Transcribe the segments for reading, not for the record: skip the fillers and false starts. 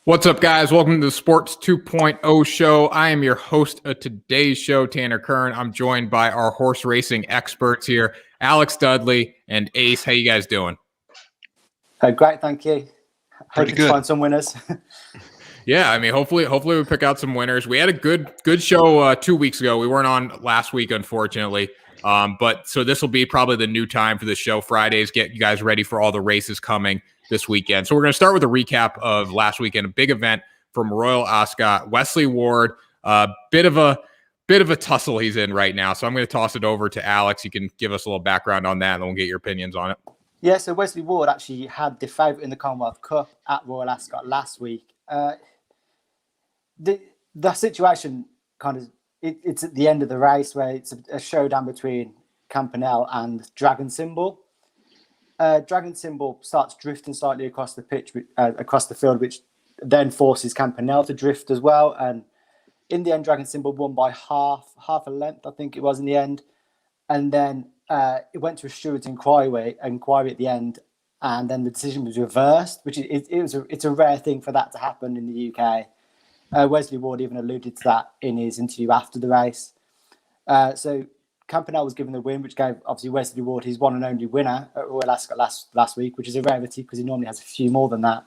What's up, guys? Welcome to the Sports 2.0 show. I am your host of today's show, Tanner Kern. I'm joined by our horse racing experts here, Alex Dudley and Ace. How you guys doing? Great, thank you. Pretty Hoping good. to find some winners. Yeah, I mean, hopefully we pick out some winners. We had a good show 2 weeks ago. We weren't on last week, unfortunately. But so this will be probably the new time for the show. Fridays, get you guys ready for all the races coming this weekend. So we're going to start with a recap of last weekend, a big event from Royal Ascot. Wesley Ward, bit of a tussle he's in right now. So I'm going to toss it over to Alex. You can give us a little background on that, and then we'll get your opinions on it. Yeah, so Wesley Ward actually had the favourite in the Commonwealth Cup at Royal Ascot last week. The situation kind of it's at the end of the race where it's a showdown between Campanelle and Dragon Symbol. Dragon Symbol starts drifting slightly across the pitch, across the field, which then forces Campanelle to drift as well. And in the end, Dragon Symbol won by half a length, I think it was in the end. And then it went to a steward's inquiry at the end, and then the decision was reversed, which it's a rare thing for that to happen in the UK. Wesley Ward even alluded to that in his interview after the race. So Campanelle was given the win, which gave obviously Wesley Ward his one and only winner at Royal Ascot last week, which is a rarity because he normally has a few more than that.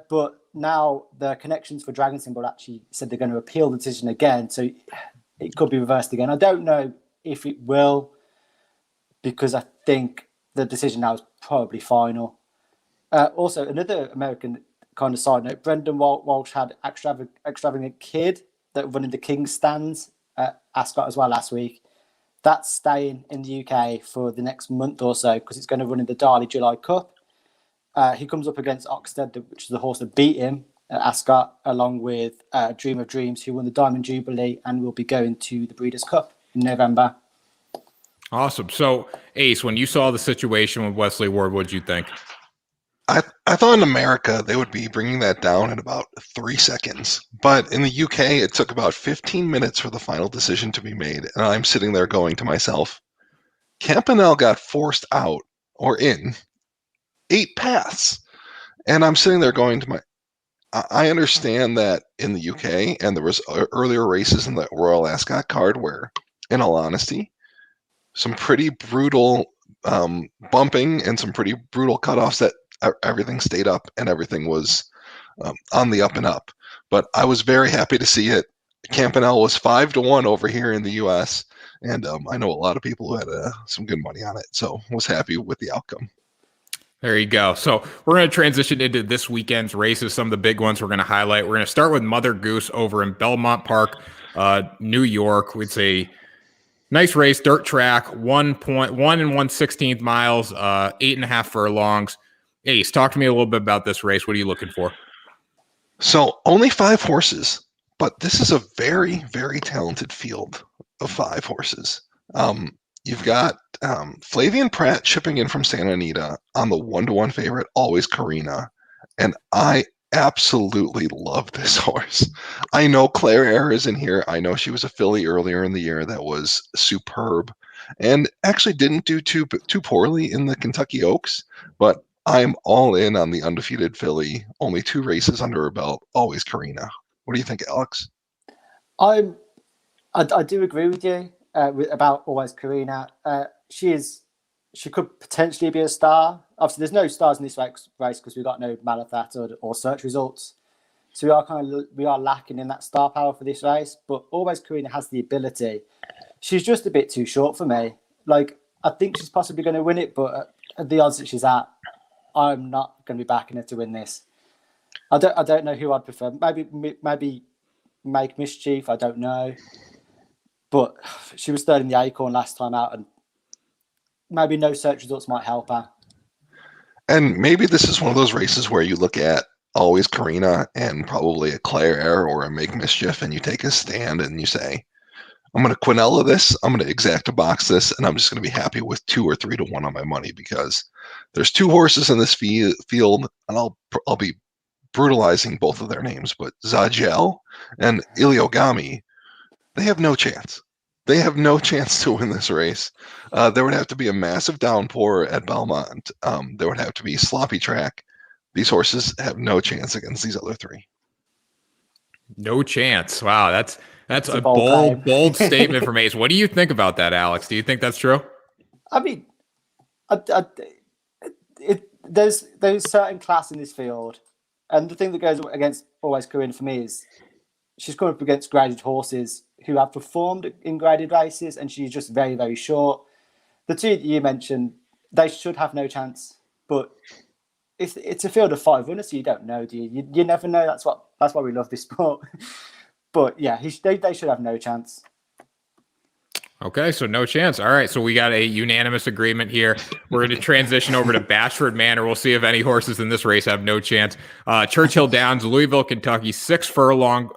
But now the connections for Dragon Symbol actually said they're going to appeal the decision again, so it could be reversed again. I don't know if it will, because I think the decision now is probably final. Also, another American kind of side note, Brendan Walsh had Extravagant Kid that won in the King's Stands at Ascot as well last week. That's staying in the UK for the next month or so because it's going to run in the Darley July Cup. He comes up against Oxted, which is the horse that beat him at Ascot, along with Dream of Dreams, who won the Diamond Jubilee and will be going to the Breeders' Cup in November. Awesome. So, Ace, when you saw the situation with Wesley Ward, what did you think? I thought in America they would be bringing that down in about 3 seconds. But in the UK, it took about 15 minutes for the final decision to be made. And I'm sitting there going to myself, Campanelle got forced out or in 8 paths. And I'm sitting there going to I understand that in the UK, and there was earlier races in the Royal Ascot card where, in all honesty, some pretty brutal bumping and some pretty brutal cutoffs that everything stayed up and everything was on the up and up. But I was very happy to see it. Campanelle was 5-1 over here in the US, and I know a lot of people who had some good money on it, so was happy with the outcome. There you go. So we're going to transition into this weekend's races, some of the big ones we're going to highlight. We're going to start with Mother Goose over in Belmont Park, New York. It's a nice race, dirt track, 1.1 1/16 miles, 8.5 furlongs. Ace, talk to me a little bit about this race. What are you looking for? So only 5 horses, but this is a very, very talented field of 5 horses. You've got Flavian Pratt chipping in from Santa Anita on the 1-1 favorite, Always Karina. And I absolutely love this horse. I know Claire Eyre is in here. I know she was a filly earlier in the year that was superb and actually didn't do too poorly in the Kentucky Oaks, but I'm all in on the undefeated filly. Only 2 races under her belt. Always Karina. What do you think, Alex? I do agree with you about Always Karina. She could potentially be a star. Obviously, there's no stars in this race because we've got no Malathat or search results. So we are lacking in that star power for this race. But Always Karina has the ability. She's just a bit too short for me. Like, I think she's possibly going to win it, but at the odds that she's at, I'm not going to be backing her to win this. I don't know who I'd prefer. Maybe Make Mischief. I don't know. But she was third in the Acorn last time out, and maybe no search results might help her. And maybe this is one of those races where you look at Always Karina and probably a Claire Eyre or a Make Mischief, and you take a stand and you say, I'm going to Quinella this, I'm going to Exacta Box this, and I'm just going to be happy with 2 or 3 to 1 on my money because there's 2 horses in this field, and I'll be brutalizing both of their names, but Zagel and Iliogami, they have no chance. They have no chance to win this race. There would have to be a massive downpour at Belmont. There would have to be sloppy track. These horses have no chance against these other three. No chance. Wow, that's It's a a bold claim. bold statement from Ace. What do you think about that, Alex? Do you think that's true? I mean, there's certain class in this field, and the thing that goes against always Corinne for me is she's come up against graded horses who have performed in graded races, and she's just very, very short. The two that you mentioned, they should have no chance, but it's a field of 5 runners, so you don't know, do you? You never know. That's why we love this sport. But yeah, they should have no chance. Okay, so no chance. All right, so we got a unanimous agreement here. We're going to transition over to Bashford Manor. We'll see if any horses in this race have no chance. Churchill Downs, Louisville, Kentucky, 6 furlong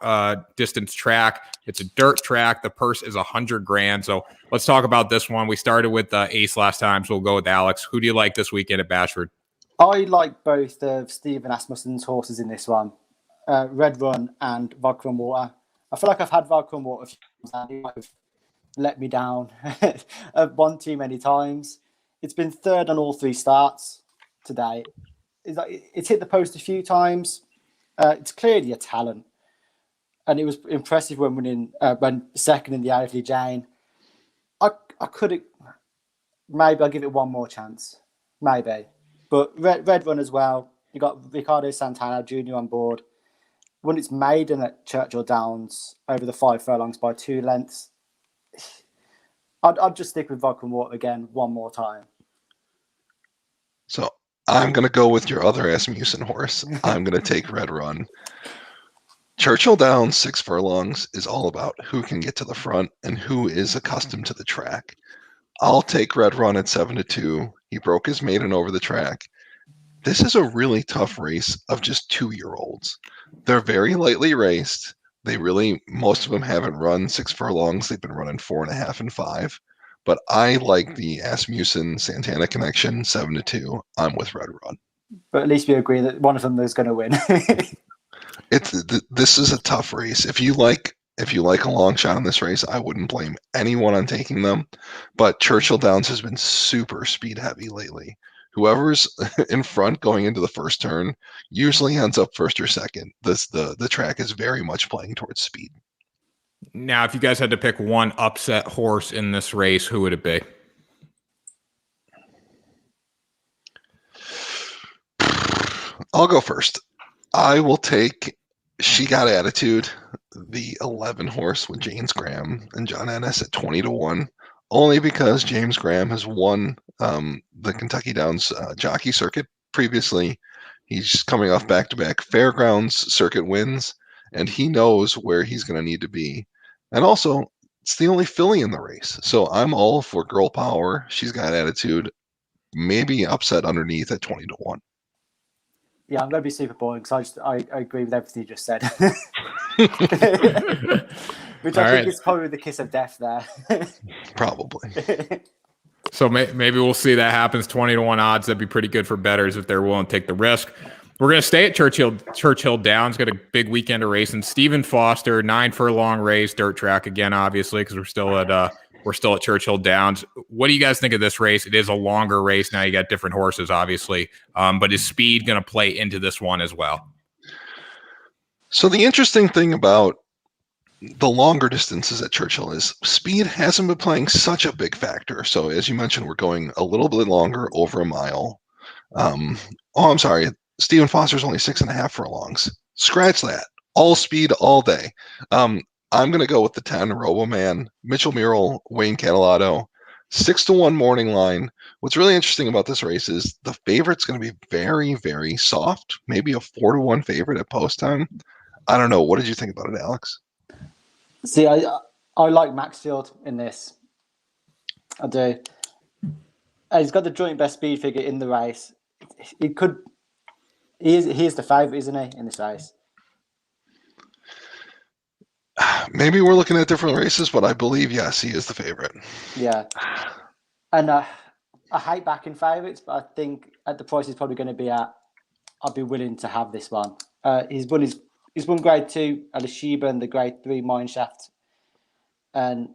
distance track. It's a dirt track. The purse is $100,000. So let's talk about this one. We started with Ace last time, so we'll go with Alex. Who do you like this weekend at Bashford? I like both of Stephen Asmussen's horses in this one, Red Run and Vodka and Water. I feel like I've had Vodka and Water a few times. He might have let me down one too many times. It's been third on all 3 starts today. It's hit the post a few times. It's clearly a talent, and it was impressive when second in the Isley Jane. I could maybe I'll give it one more chance, maybe. But Red Run as well. You got Ricardo Santana Jr. on board. Won its maiden at Churchill Downs over the 5 furlongs by 2 lengths. I'd just stick with Vodka and Water again one more time. So I'm going to go with your other Asmussen horse. I'm going to take Red Run. Churchill Downs 6 furlongs is all about who can get to the front and who is accustomed to the track. I'll take Red Run at 7-2. He broke his maiden over the track. This is a really tough race of just 2-year-olds. They're very lightly raced. Most of them haven't run 6 furlongs. They've been running 4.5 and 5. But I like the Asmussen Santana connection 7-2. I'm with Red Run. But at least we agree that one of them is going to win. This is a tough race. If you like a long shot in this race, I wouldn't blame anyone on taking them. But Churchill Downs has been super speed heavy lately. Whoever's in front going into the first turn usually ends up first or second. The track is very much playing towards speed. Now, if you guys had to pick one upset horse in this race, who would it be? I'll go first. I will take She Got Attitude, the 11 horse with James Graham and John Ennis at 20-1, only because James Graham has won the Kentucky Downs jockey circuit previously. He's coming off back-to-back fairgrounds circuit wins, and he knows where he's going to need to be. And also, it's the only filly in the race. So I'm all for girl power. She's Got Attitude, maybe upset underneath at 20-1. Yeah, I'm going to be super boring because I agree with everything you just said. Which I think is probably the kiss of death there. Probably. So maybe we'll see that happens. 20-1 odds. That'd be pretty good for bettors if they're willing to take the risk. We're going to stay at Churchill Downs. Got a big weekend of racing. Stephen Foster, 9 furlong race, dirt track again, obviously, because we're still at Churchill Downs. What do you guys think of this race? It is a longer race. Now you got different horses, obviously, but is speed going to play into this one as well? So the interesting thing about the longer distances at Churchill is speed hasn't been playing such a big factor. So as you mentioned, we're going a little bit longer, over a mile. I'm sorry. Stephen Foster's only 6.5 furlongs. Scratch that. All speed, all day. I'm going to go with the 10 Roboman, Mitchell Murrell, Wayne Catalado, 6-1 morning line. What's really interesting about this race is the favorite's going to be very, very soft, maybe a 4-1 favorite at post time. I don't know. What did you think about it, Alex? See, I like Maxfield in this. I do. He's got the joint best speed figure in the race. He is the favourite, isn't he, in this race? Maybe we're looking at different races, but I believe, yes, he is the favorite. Yeah. And I hate backing favourites, but I think at the price he's probably going to be at, I'd be willing to have this one. He's won grade 2 at the Sheba and the grade 3 Mineshaft. And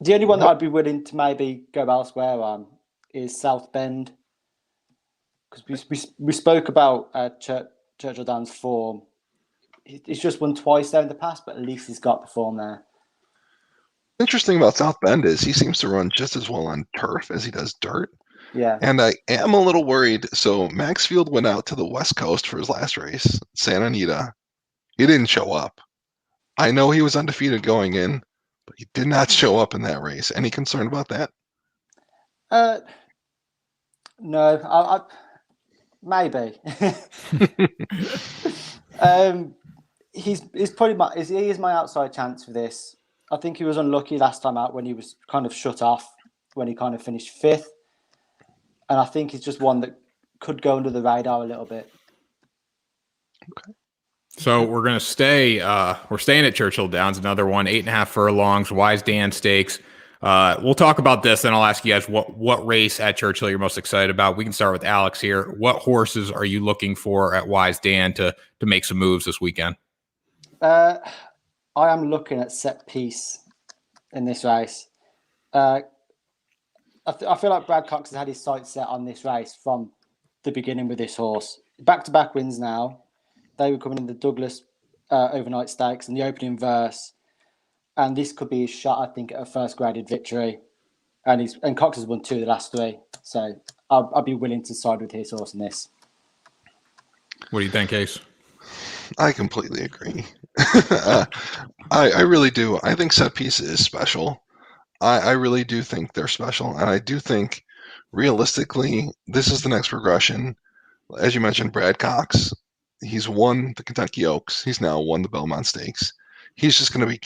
the only one that I'd be willing to maybe go elsewhere on is South Bend. because we spoke about Churchill Downs' form. He's just won twice there in the past, but at least he's got the form there. Interesting about South Bend is he seems to run just as well on turf as he does dirt. Yeah. And I am a little worried. So Maxfield went out to the West Coast for his last race, Santa Anita. He didn't show up. I know he was undefeated going in, but he did not show up in that race. Any concern about that? No, I maybe. He's probably he is my outside chance for this. I think he was unlucky last time out when he was kind of shut off when he kind of finished fifth, and I think he's just one that could go under the radar a little bit. Okay. So we're gonna stay. We're staying at Churchill Downs. Another one, 8.5 furlongs, Wise Dan Stakes. We'll talk about this, and I'll ask you guys what race at Churchill you're most excited about. We can start with Alex here. What horses are you looking for at Wise Dan to make some moves this weekend? I am looking at Set Piece in this race. I feel like Brad Cox has had his sights set on this race from the beginning with this horse. Back-to-back wins now. They were coming in the Douglas overnight stakes and the opening verse. And this could be his shot, I think, at a first graded victory. And Cox has won 2 of the last 3. So I'll be willing to side with his horse in this. What do you think, Ace? I completely agree. I really do. I think Set Piece is special. I really do think they're special. And I do think, realistically, this is the next progression. As you mentioned, Brad Cox, he's won the Kentucky Oaks. He's now won the Belmont Stakes. He's just going to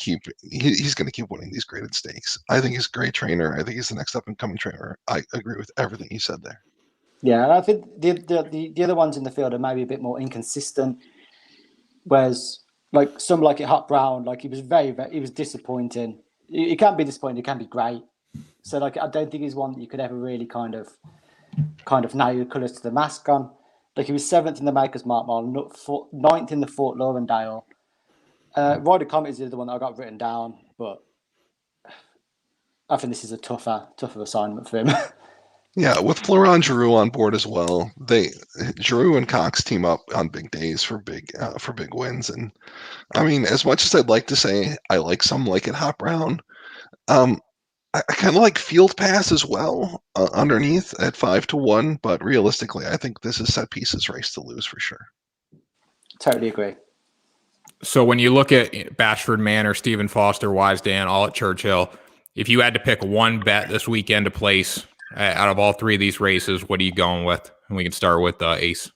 he's going to keep winning these graded stakes. I think he's a great trainer. I think he's the next up and coming trainer. I agree with everything you said there. Yeah, and I think the other ones in the field are maybe a bit more inconsistent. Whereas, like some like it Hot Brown, like he was disappointing. He can be disappointing. He can be great. So like I don't think he's one that you could ever really kind of nail your colours to the mask on. Like he was 7th in the Makers Mark Mile, 9th in the Fort Lauderdale. Ryder Comet is the other one that I got written down, but I think this is a tougher assignment for him. Yeah, with Florent Giroux on board as well, Giroux and Cox team up on big days for big wins. And I mean, as much as I'd like to say I like some like it Hot Brown, I kind of like Field Pass as well underneath at 5-1. But realistically, I think this is Set Piece's race to lose for sure. Totally agree. So when you look at Bashford Manor, Stephen Foster, Wise Dan, all at Churchill, if you had to pick one bet this weekend to place out of all 3 of these races, what are you going with? And we can start with Ace.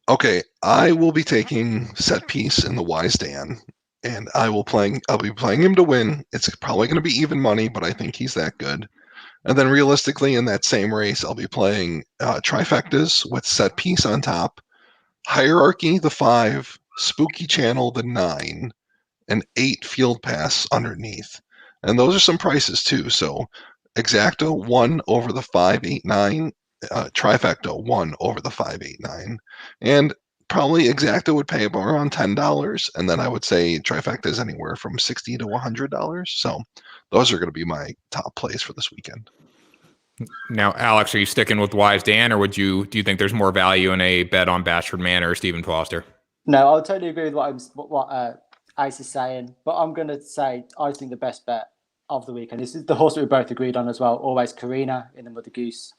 Okay, I will be taking Set Piece in the Wise Dan, and I'll be playing him to win. It's probably going to be even money, but I think he's that good. And then realistically, in that same race, I'll be playing trifectas with Set Piece on top, Hierarchy the 5, Spooky Channel the 9, and 8 Field Pass underneath. And those are some prices too. So Exacta 1 over the 5-8-9, Trifecta 1 over the 5-8-9, and probably Exacta would pay about around $10, and then I would say Trifecta is anywhere from $60 to $100. So those are going to be my top plays for this weekend. Now, Alex, are you sticking with Wise Dan, or do you think there's more value in a bet on Bashford Manor or Stephen Foster? No, I totally agree with what Ace is saying, but I'm going to say I think the best bet of the weekend is the horse that we both agreed on as well, always Karina in the Mother Goose,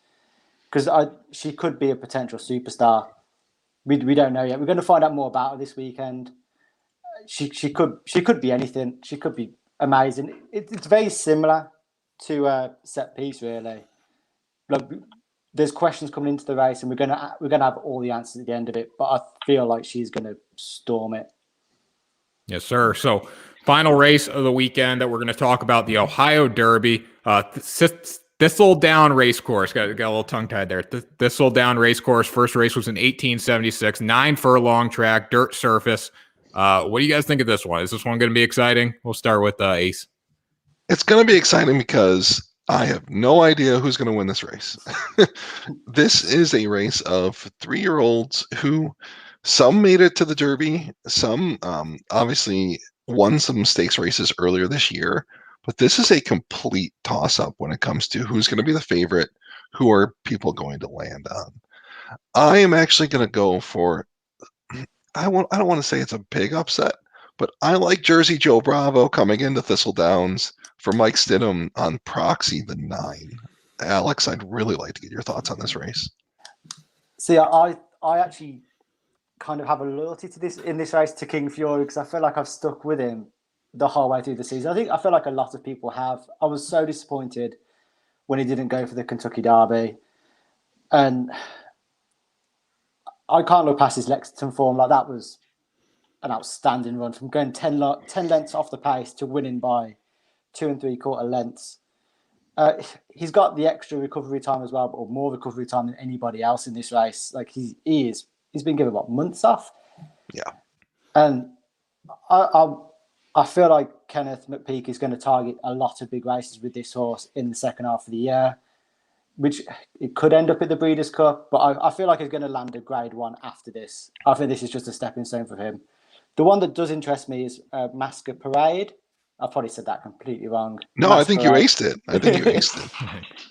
because she could be a potential superstar. We don't know yet. We're going to find out more about her this weekend. She could be anything. She could be amazing. It's very similar to Set Piece, really. Look, there's questions coming into the race, and we're gonna have all the answers at the end of it. But I feel like she's gonna storm it. Yes, sir. So, final race of the weekend that we're going to talk about, the Ohio Derby. Thistledown Racecourse. Got a little tongue-tied there. Thistledown Racecourse. First race was in 1876. 9 furlong track, dirt surface. What do you guys think of this one? Is this one going to be exciting? We'll start with Ace. It's going to be exciting because I have no idea who's going to win this race. This is a race of 3-year-olds who some made it to the Derby. Some obviously won some stakes races earlier this year. But this is a complete toss-up when it comes to who's going to be the favorite, who are people going to land on. I am actually going to go for. I don't want to say it's a big upset, but I like Jersey Joe Bravo coming into Thistle Downs for Mike Stidham on Proxy the 9. Alex, I'd really like to get your thoughts on this race. See, I actually kind of have a loyalty to this race to King Fury because I feel like I've stuck with him the whole way through the season. I feel like a lot of people have. I was so disappointed when he didn't go for the Kentucky Derby, and I can't look past his Lexington form. Like, that was an outstanding run from going 10 lengths off the pace to winning by 2 3/4 lengths. He's got the extra recovery time as well, or more recovery time than anybody else in this race. Like, he's been given months off. Yeah, and I feel like Kenneth McPeak is going to target a lot of big races with this horse in the second half of the year, which it could end up at the Breeders' Cup, but I feel like he's going to land a Grade 1 after this. I think this is just a stepping stone for him. The one that does interest me is Masquerade. I probably said that completely wrong. No, I think you aced it.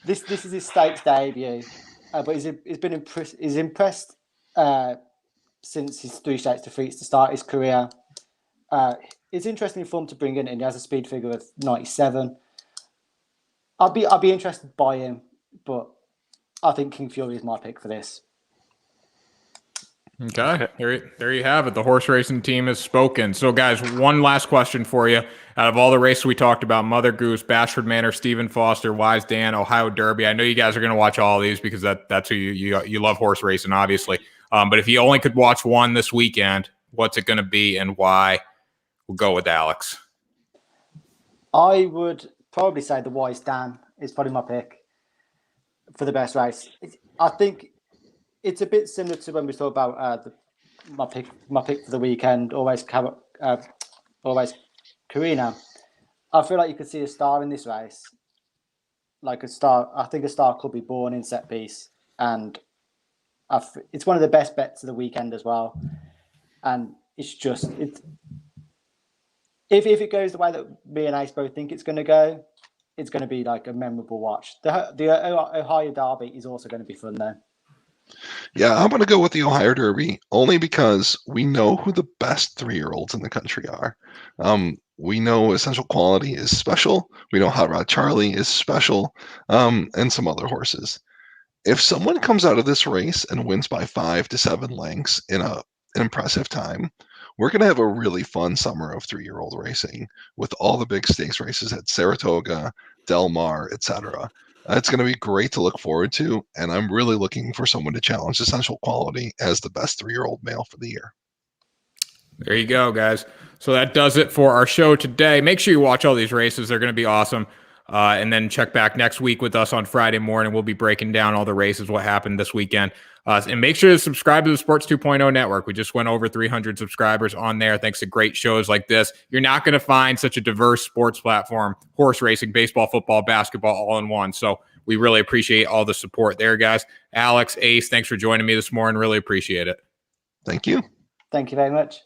This is his stakes debut, but he's impressed since his 3 stakes defeats to start his career. It's interesting form to bring in, and he has a speed figure of 97. I'll be interested by him, but I think King Fury is my pick for this. Okay, there you have it. The horse racing team has spoken. So, guys, one last question for you. Out of all the races we talked about, Mother Goose, Bashford Manor, Stephen Foster, Wise Dan, Ohio Derby, I know you guys are going to watch all of these because that's who you love horse racing, obviously. But if you only could watch one this weekend, what's it going to be and why? We'll go with Alex. I would probably say the Wise Dan is probably my pick for the best race. I think it's a bit similar to when we talked about my pick for the weekend. Always Karina. I feel like you could see a star in this race, like a star. I think a star could be born in set piece, and it's one of the best bets of the weekend as well. And if it goes the way that me and Ace both think it's going to go, it's going to be like a memorable watch. The Ohio Derby is also going to be fun though. Yeah, I'm going to go with the Ohio Derby only because we know who the best 3-year-olds in the country are. We know Essential Quality is special. We know Hot Rod Charlie is special, and some other horses. If someone comes out of this race and wins by 5 to 7 lengths in an impressive time, we're going to have a really fun summer of 3-year-old racing with all the big stakes races at Saratoga, Del Mar, etc. It's going to be great to look forward to, and I'm really looking for someone to challenge Essential Quality as the best 3-year-old male for the year. There you go, guys. So that does it for our show today. Make sure you watch all these races. They're going to be awesome. And then check back next week with us on Friday morning. We'll be breaking down all the races, what happened this weekend. And make sure to subscribe to the Sports 2.0 Network. We just went over 300 subscribers on there thanks to great shows like this. You're not going to find such a diverse sports platform, horse racing, baseball, football, basketball, all in one. So we really appreciate all the support there, guys. Alex, Ace, thanks for joining me this morning. Really appreciate it. Thank you. Thank you very much.